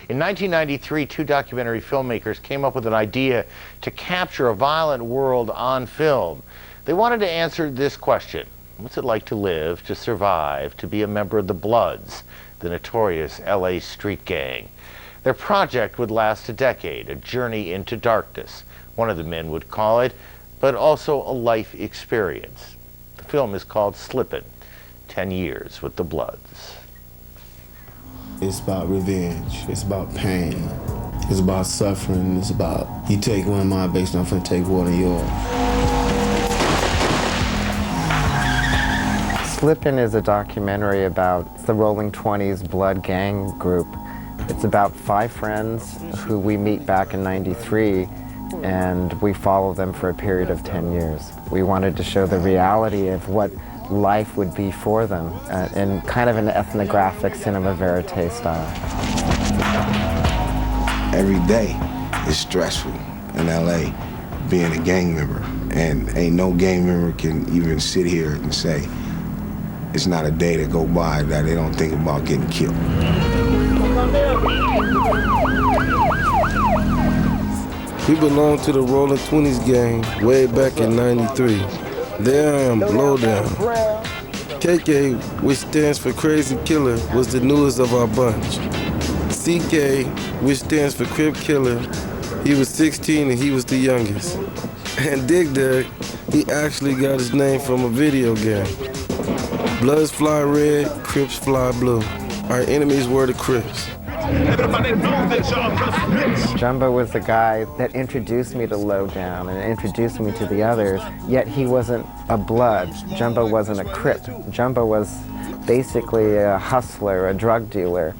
In 1993, two documentary filmmakers came up with an idea to capture a violent world on film. They wanted to answer this question: what's it like to live, to survive, to be a member of the Bloods, the notorious LA street gang? Their project would last a decade, a journey into darkness, one of the men would call it, but also a life experience. The film is called Slippin, 10 Years with the Bloods. It's about revenge, it's about pain, it's about suffering, it's about you take one of my base and I'm finna take one of yours. Slippin is a documentary about the Rolling 20s Blood gang group. It's about 5 friends who we meet back in '93, and we follow them for a period of 10 years. We wanted to show the reality of what life would be for them in kind of an ethnographic cinema verite style. Every day is stressful in LA being a gang member, and ain't no gang member can even sit here and say it's not a day to go by that they don't think about getting killed. We belong to the Rolling 20s gang way back in '93. There I am, Lowdown. KK, which stands for Krazy Killa, was the newest of our bunch. CK, which stands for Crip Killa, he was 16 and he was the youngest. And Dig Dug, he actually got his name from a video game. Bloods fly red, Crips fly blue. Our enemies were the Crips. Jumbo was the guy that introduced me to Lowdown and introduced me to the others, yet he wasn't a Blood. Jumbo wasn't a Crip. Jumbo was basically a hustler, a drug dealer.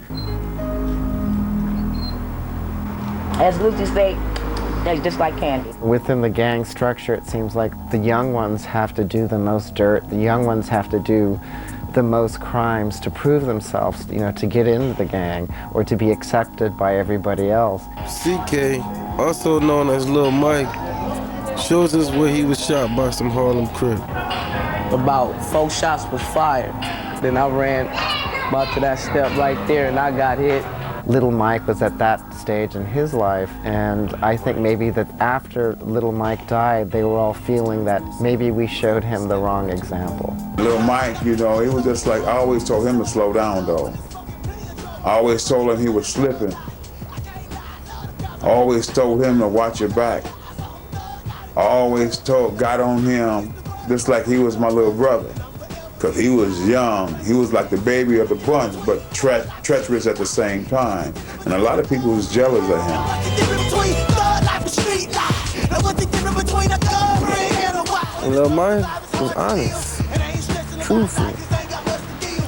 As Lucy said, they're just like candy. Within the gang structure, it seems like the young ones have to do the most dirt. The young ones have to do the most crimes to prove themselves, you know, to get into the gang or to be accepted by everybody else. CK, also known as Lil Mike, shows us where he was shot by some Harlem Crip. About 4 shots was fired. Then I ran about to that step right there and I got hit. Little Mike was at that stage in his life, and I think maybe that after Little Mike died, they were all feeling that maybe we showed him the wrong example. Little Mike, you know, he was just like, I always told him to slow down though. I always told him he was slipping. I always told him to watch your back. I always got on him just like he was my little brother. Because he was young, he was like the baby of the bunch, but treacherous at the same time. And a lot of people was jealous of him. Lil Mike was honest, truthful.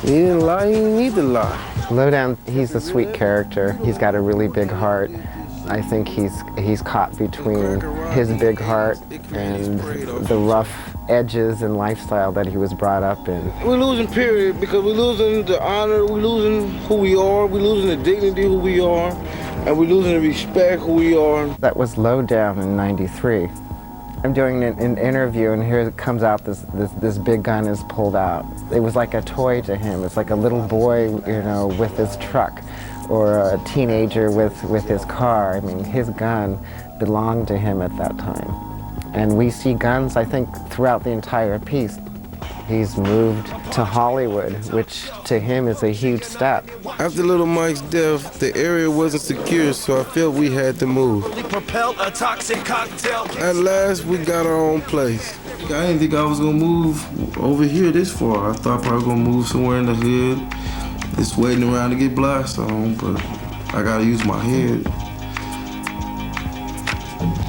He didn't lie, he didn't need to lie. Lowdown, he's a sweet character. He's got a really big heart. I think he's caught between his big heart and the rough edges and lifestyle that he was brought up in. We're losing, period, because we're losing the honor, we're losing who we are, we're losing the dignity who we are, and we're losing the respect who we are. That was Lowdown in '93. I'm doing an interview and here it comes out this big gun is pulled out. It was like a toy to him. It's like a little boy, you know, with his truck, or a teenager with his car. I mean, his gun belonged to him at that time. And we see guns, I think, throughout the entire piece. He's moved to Hollywood, which to him is a huge step. After Little Mike's death, the area wasn't secure, so I felt we had to move. At last, we got our own place. I didn't think I was gonna move over here this far. I thought I was gonna move somewhere in the hood, just waiting around to get blasted on, but I gotta use my head.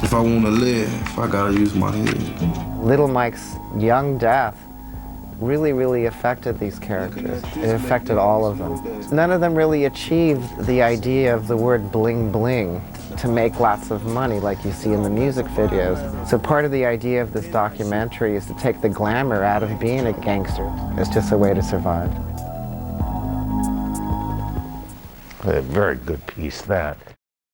If I wanna live, I gotta use my head. Little Mike's young death really affected these characters. It affected all of them. None of them really achieved the idea of the word bling bling to make lots of money like you see in the music videos. So part of the idea of this documentary is to take the glamour out of being a gangster. It's just a way to survive. A very good piece, that.